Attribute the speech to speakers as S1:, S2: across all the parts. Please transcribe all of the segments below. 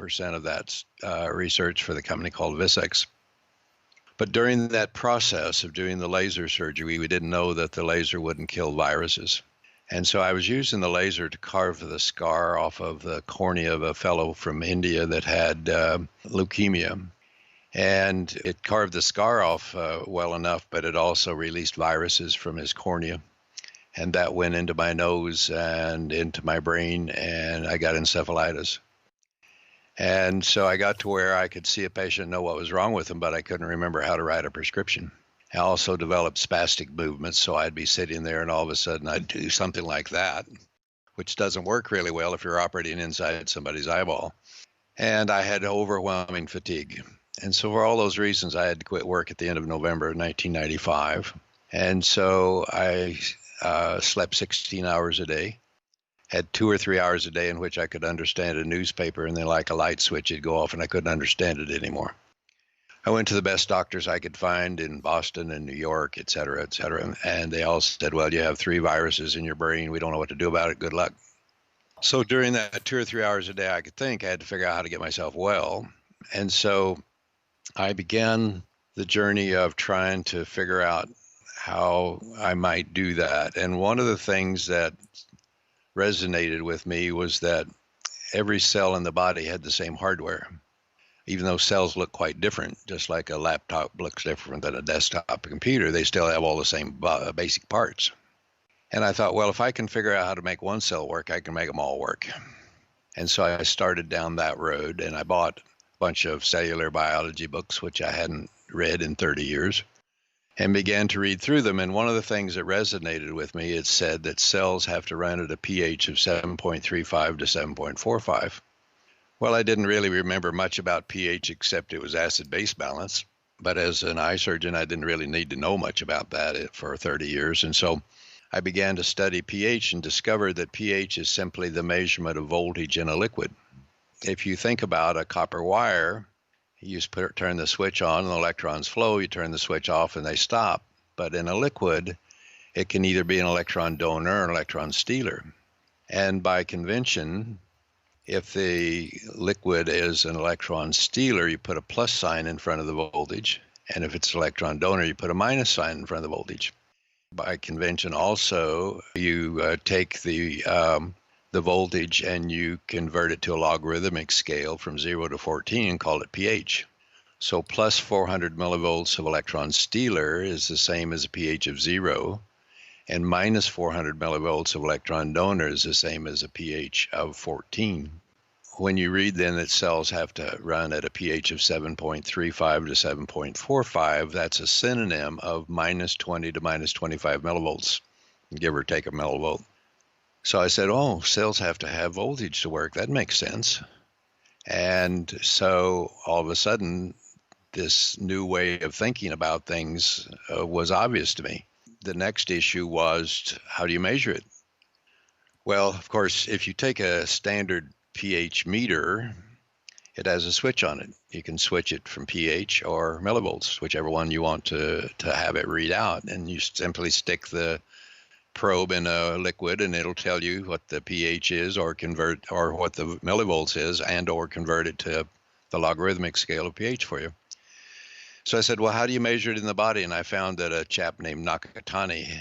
S1: of that research for the company called Visex. But during that process of doing the laser surgery, we didn't know that the laser wouldn't kill viruses. And so I was using the laser to carve the scar off of the cornea of a fellow from India that had leukemia. And it carved the scar off well enough, but it also released viruses from his cornea. And that went into my nose and into my brain, and I got encephalitis. And so I got to where I could see a patient, know what was wrong with them, but I couldn't remember how to write a prescription. I also developed spastic movements, so I'd be sitting there and all of a sudden I'd do something like that, which doesn't work really well if you're operating inside somebody's eyeball. And I had overwhelming fatigue. And so for all those reasons, I had to quit work at the end of November of 1995. And so I slept 16 hours a day. Had 2 or 3 hours a day in which I could understand a newspaper, and then like a light switch, it'd go off and I couldn't understand it anymore. I went to the best doctors I could find in Boston and New York, et cetera, and they all said, well, you have 3 viruses in your brain. We don't know what to do about it. Good luck. So during that 2 or 3 hours a day, I could think I had to figure out how to get myself well. And so I began the journey of trying to figure out how I might do that. And one of the things that resonated with me was that every cell in the body had the same hardware. Even though cells look quite different, just like a laptop looks different than a desktop computer, they still have all the same basic parts. And I thought, well, if I can figure out how to make one cell work, I can make them all work. And so I started down that road, and I bought a bunch of cellular biology books, which I hadn't read in 30 years. And began to read through them. And one of the things that resonated with me, it said that cells have to run at a pH of 7.35 to 7.45. Well, I didn't really remember much about pH except it was acid-base balance. But as an eye surgeon, I didn't really need to know much about that for 30 years. And so I began to study pH and discovered that pH is simply the measurement of voltage in a liquid. If you think about a copper wire, you just turn the switch on and the electrons flow, you turn the switch off and they stop. But in a liquid, it can either be an electron donor or an electron stealer. And by convention, if the liquid is an electron stealer, you put a plus sign in front of the voltage. And if it's an electron donor, you put a minus sign in front of the voltage. By convention also, you take the voltage and you convert it to a logarithmic scale from 0 to 14 and call it pH. So plus 400 millivolts of electron stealer is the same as a pH of 0, and minus 400 millivolts of electron donor is the same as a pH of 14. When you read then that cells have to run at a pH of 7.35 to 7.45, that's a synonym of minus 20 to minus 25 millivolts, give or take a millivolt. So I said, oh, cells have to have voltage to work. That makes sense. And so all of a sudden, this new way of thinking about things was obvious to me. The next issue was, how do you measure it? Well, of course, if you take a standard pH meter, it has a switch on it. You can switch it from pH or millivolts, whichever one you want to have it read out. And you simply stick the probe in a liquid and it'll tell you what the pH is or what the millivolts is and or convert it to the logarithmic scale of pH for you. So I said, well, how do you measure it in the body? And I found that a chap named Nakatani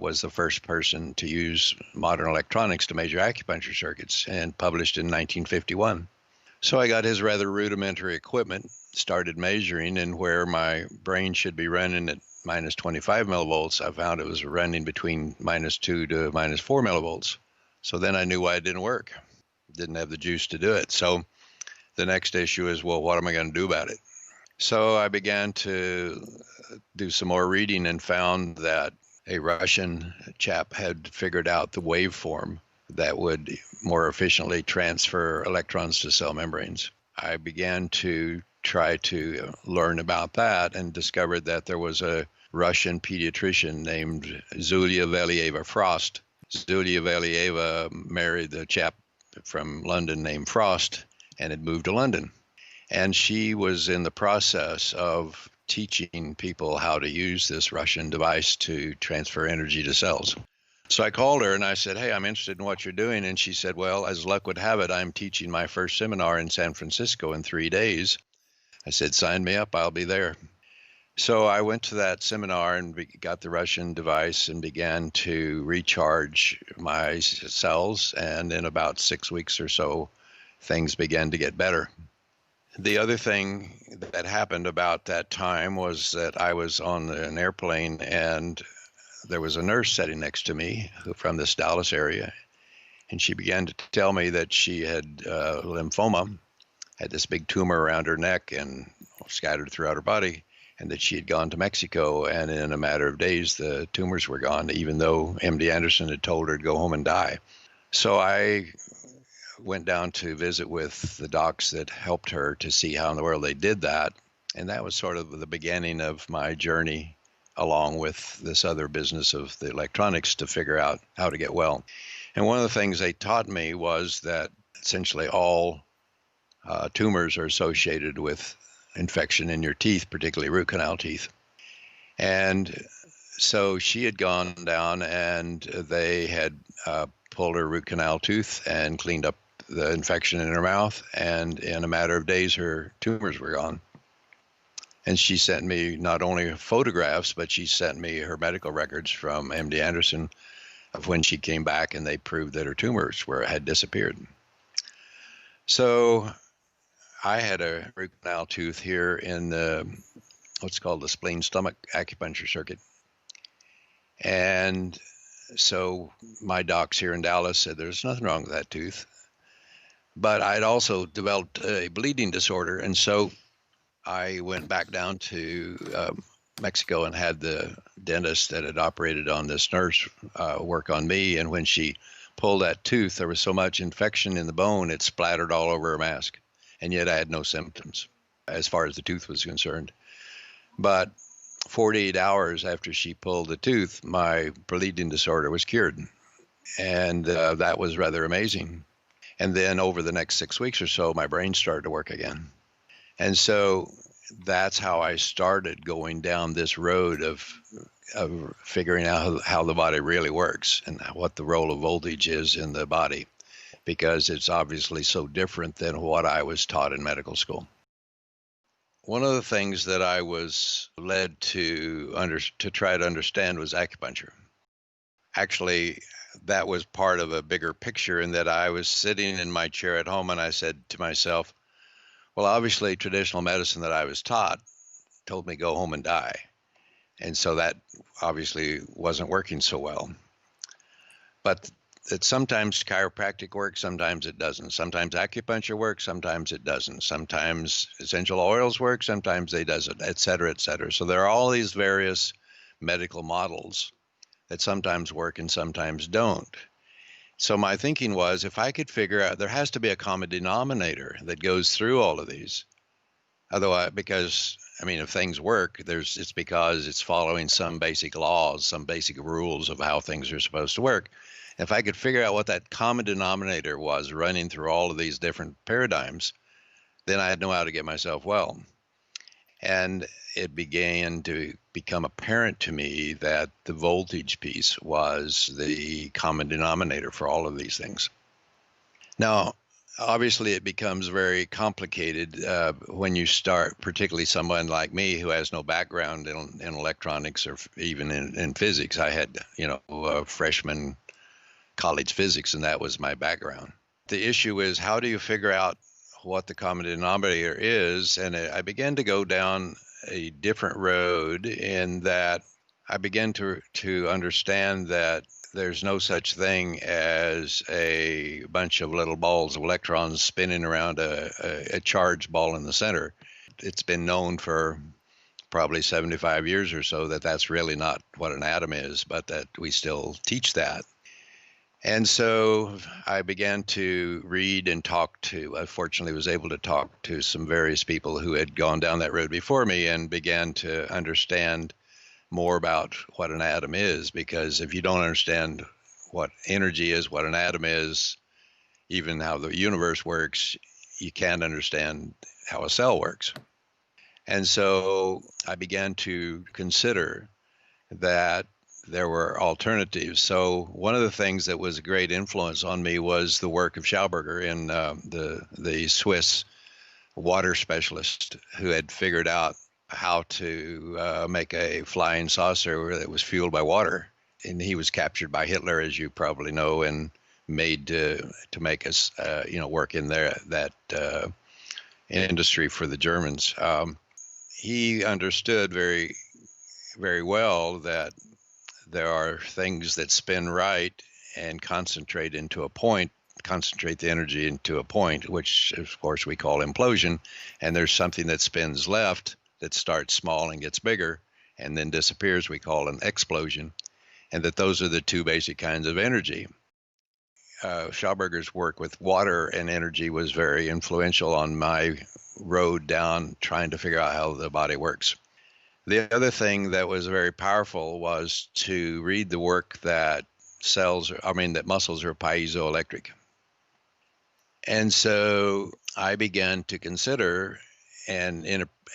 S1: was the first person to use modern electronics to measure acupuncture circuits, and published in 1951. So I got his rather rudimentary equipment, started measuring, and where my brain should be running at minus 25 millivolts, I found it was running between minus 2 to minus 4 millivolts. So then I knew why it didn't work. Didn't have the juice to do it. So the next issue is, well, what am I going to do about it? So I began to do some more reading and found that a Russian chap had figured out the waveform that would more efficiently transfer electrons to cell membranes. I began to try to learn about that and discovered that there was a Russian pediatrician named Zulia Valieva Frost. Zulia Valieva married the chap from London named Frost and had moved to London. And she was in the process of teaching people how to use this Russian device to transfer energy to cells. So I called her and I said, "Hey, I'm interested in what you're doing." And she said, "Well, as luck would have it, I'm teaching my first seminar in San Francisco in 3 days." I said, "Sign me up, I'll be there." So I went to that seminar and got the Russian device and began to recharge my cells. And in about 6 weeks or so, things began to get better. The other thing that happened about that time was that I was on an airplane and there was a nurse sitting next to me from this Dallas area. And she began to tell me that she had lymphoma, had this big tumor around her neck and scattered throughout her body, and that she had gone to Mexico, and in a matter of days, the tumors were gone, even though MD Anderson had told her to go home and die. So I went down to visit with the docs that helped her to see how in the world they did that. And that was sort of the beginning of my journey along with this other business of the electronics to figure out how to get well. And one of the things they taught me was that essentially all tumors are associated with infection in your teeth, particularly root canal teeth. And so she had gone down and they had pulled her root canal tooth and cleaned up the infection in her mouth. And in a matter of days, her tumors were gone. And she sent me not only photographs, but she sent me her medical records from MD Anderson of when she came back, and they proved that her tumors had disappeared. So I had a root canal tooth here in what's called the spleen stomach acupuncture circuit. And so my docs here in Dallas said there's nothing wrong with that tooth. But I'd also developed a bleeding disorder. And so I went back down to Mexico and had the dentist that had operated on this nurse work on me. And when she pulled that tooth, there was so much infection in the bone, it splattered all over her mask. And yet I had no symptoms as far as the tooth was concerned. But 48 hours after she pulled the tooth, my bleeding disorder was cured. And that was rather amazing. And then over the next 6 weeks or so, my brain started to work again. And so that's how I started going down this road of figuring out how the body really works and what the role of voltage is in the body, because it's obviously so different than what I was taught in medical school. One of the things that I was led to try to understand was acupuncture. Actually, that was part of a bigger picture in that I was sitting in my chair at home and I said to myself, well, obviously traditional medicine that I was taught told me go home and die. And so that obviously wasn't working so well. But that sometimes chiropractic works, sometimes it doesn't. Sometimes acupuncture works, sometimes it doesn't. Sometimes essential oils work, sometimes they doesn't, et cetera, et cetera. So there are all these various medical models that sometimes work and sometimes don't. So my thinking was, if I could figure out, there has to be a common denominator that goes through all of these. Otherwise, because, I mean, if things work, it's because it's following some basic laws, some basic rules of how things are supposed to work. If I could figure out what that common denominator was running through all of these different paradigms, then I'd know how to get myself well. And it began to become apparent to me that the voltage piece was the common denominator for all of these things. Now, obviously, it becomes very complicated when you start, particularly someone like me who has no background in electronics or even in physics. I had, freshman college physics, and that was my background. The issue is, how do you figure out what the common denominator is? And I began to go down a different road in that I began to understand that there's no such thing as a bunch of little balls of electrons spinning around a charged ball in the center. It's been known for probably 75 years or so that that's really not what an atom is, but that we still teach that. And so I began to read and I fortunately was able to talk to some various people who had gone down that road before me and began to understand more about what an atom is, because if you don't understand what energy is, what an atom is, even how the universe works, you can't understand how a cell works. And so I began to consider that there were alternatives. So one of the things that was a great influence on me was the work of Schauberger, in the Swiss water specialist who had figured out how to make a flying saucer that was fueled by water. And he was captured by Hitler, as you probably know, and made to make us, work in that industry for the Germans. He understood very, very well that there are things that spin right and concentrate the energy into a point, which of course we call implosion. And there's something that spins left that starts small and gets bigger and then disappears, we call an explosion. And that those are the two basic kinds of energy. Schauberger's work with water and energy was very influential on my road down trying to figure out how the body works. The other thing that was very powerful was to read the work that that muscles are piezoelectric. And so I began to consider, and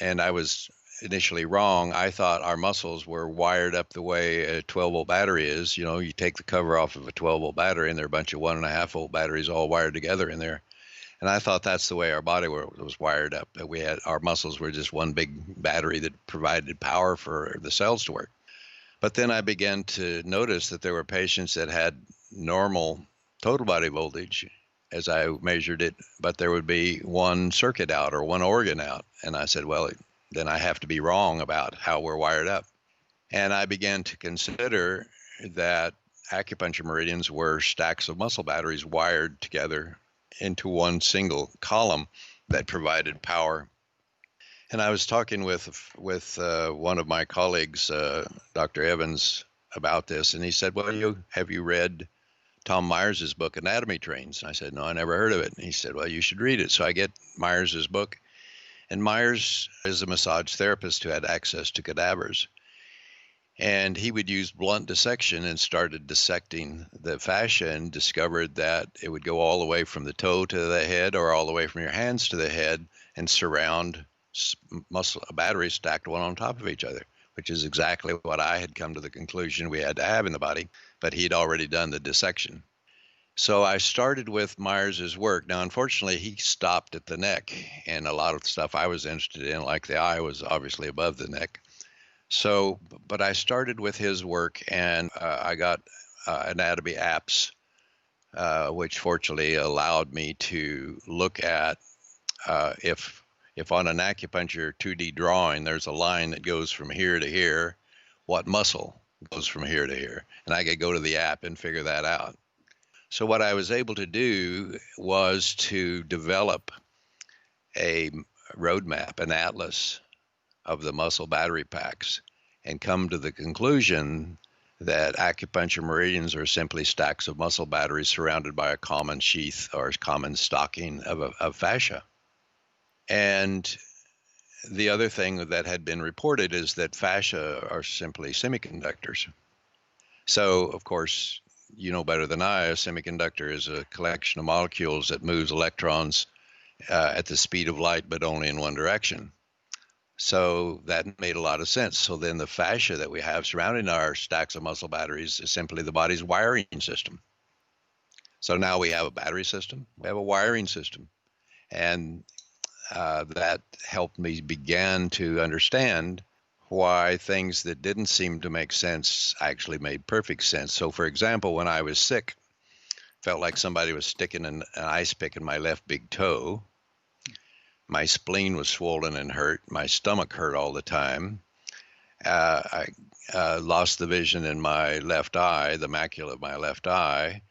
S1: I was initially wrong. I thought our muscles were wired up the way a 12-volt battery is. You take the cover off of a 12-volt battery, and there are a bunch of 1.5-volt batteries all wired together in there. And I thought that's the way our body was wired up. That our muscles were just one big battery that provided power for the cells to work. But then I began to notice that there were patients that had normal total body voltage as I measured it, but there would be one circuit out or one organ out. And I said, well, then I have to be wrong about how we're wired up. And I began to consider that acupuncture meridians were stacks of muscle batteries wired together into one single column that provided power. And I was talking with one of my colleagues, Dr. Evans, about this, and he said, well, have you read Tom Myers's book, Anatomy Trains? And I said, no, I never heard of it. And he said, well, you should read it. So I get Myers's book, and Myers is a massage therapist who had access to cadavers. And he would use blunt dissection and started dissecting the fascia and discovered that it would go all the way from the toe to the head or all the way from your hands to the head and surround muscle batteries stacked one on top of each other, which is exactly what I had come to the conclusion we had to have in the body, but he'd already done the dissection. So I started with Myers's work. Now, unfortunately, he stopped at the neck, and a lot of stuff I was interested in, like the eye, was obviously above the neck. So, but I started with his work, and I got anatomy apps, which fortunately allowed me to look at if on an acupuncture 2D drawing, there's a line that goes from here to here, what muscle goes from here to here? And I could go to the app and figure that out. So what I was able to do was to develop a roadmap, an atlas of the muscle battery packs, and come to the conclusion that acupuncture meridians are simply stacks of muscle batteries surrounded by a common sheath or common stocking of fascia. And the other thing that had been reported is that fascia are simply semiconductors. So, of course, you know better than I, a semiconductor is a collection of molecules that moves electrons at the speed of light, but only in one direction. So that made a lot of sense. So then the fascia that we have surrounding our stacks of muscle batteries is simply the body's wiring system. So now we have a battery system, we have a wiring system. And that helped me begin to understand why things that didn't seem to make sense actually made perfect sense. So for example, when I was sick, felt like somebody was sticking an ice pick in my left big toe. My spleen was swollen and hurt. My stomach hurt all the time. I lost the vision in my left eye, the macula of my left eye,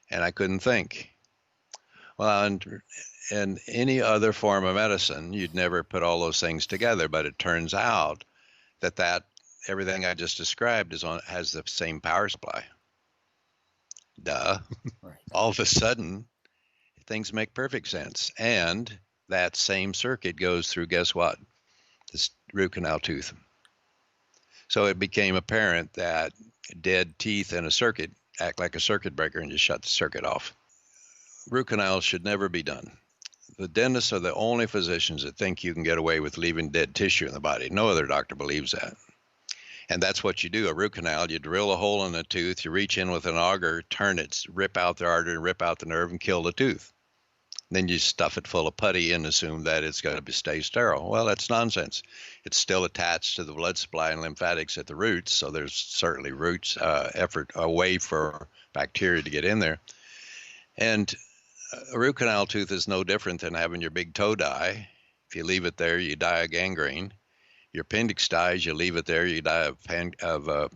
S1: and I couldn't think. Well, in any other form of medicine, you'd never put all those things together, but it turns out that everything I just described has the same power supply. Duh.
S2: Right.
S1: All of a sudden, things make perfect sense. And that same circuit goes through, guess what? This root canal tooth. So it became apparent that dead teeth in a circuit act like a circuit breaker and just shut the circuit off. Root canals should never be done. The dentists are the only physicians that think you can get away with leaving dead tissue in the body. No other doctor believes that. And that's what you do, a root canal. You drill a hole in the tooth, you reach in with an auger, turn it, rip out the artery, rip out the nerve, and kill the tooth. Then you stuff it full of putty and assume that it's going to stay sterile. Well, that's nonsense. It's still attached to the blood supply and lymphatics at the roots, so there's certainly a way for bacteria to get in there. And a root canal tooth is no different than having your big toe die. If you leave it there, you die of gangrene. Your appendix dies, you leave it there, you die of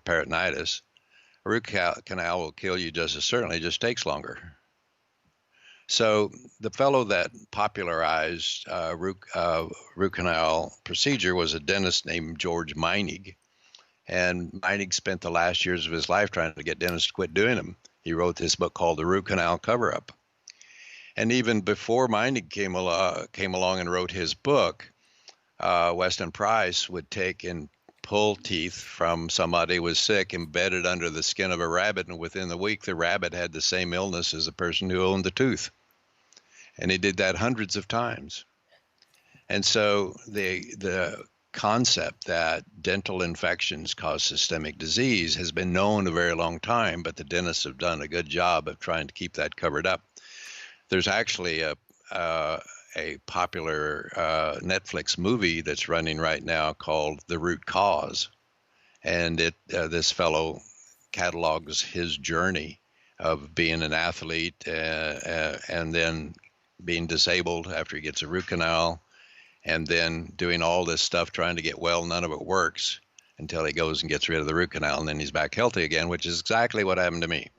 S1: peritonitis. A root canal will kill you just as certainly, it just takes longer. So the fellow that popularized root canal procedure was a dentist named George Meinig. And Meinig spent the last years of his life trying to get dentists to quit doing them. He wrote this book called The Root Canal Cover-Up. And even before Meinig came along and wrote his book, Weston Price would take and pull teeth from somebody who was sick, embedded under the skin of a rabbit, and within the week the rabbit had the same illness as the person who owned the tooth. And he did that hundreds of times. And so the concept that dental infections cause systemic disease has been known a very long time, but the dentists have done a good job of trying to keep that covered up. There's actually a popular Netflix movie that's running right now called The Root Cause. And this fellow catalogs his journey of being an athlete and then being disabled after he gets a root canal, and then doing all this stuff trying to get well. None of it works until he goes and gets rid of the root canal, and then he's back healthy again, which is exactly what happened to me.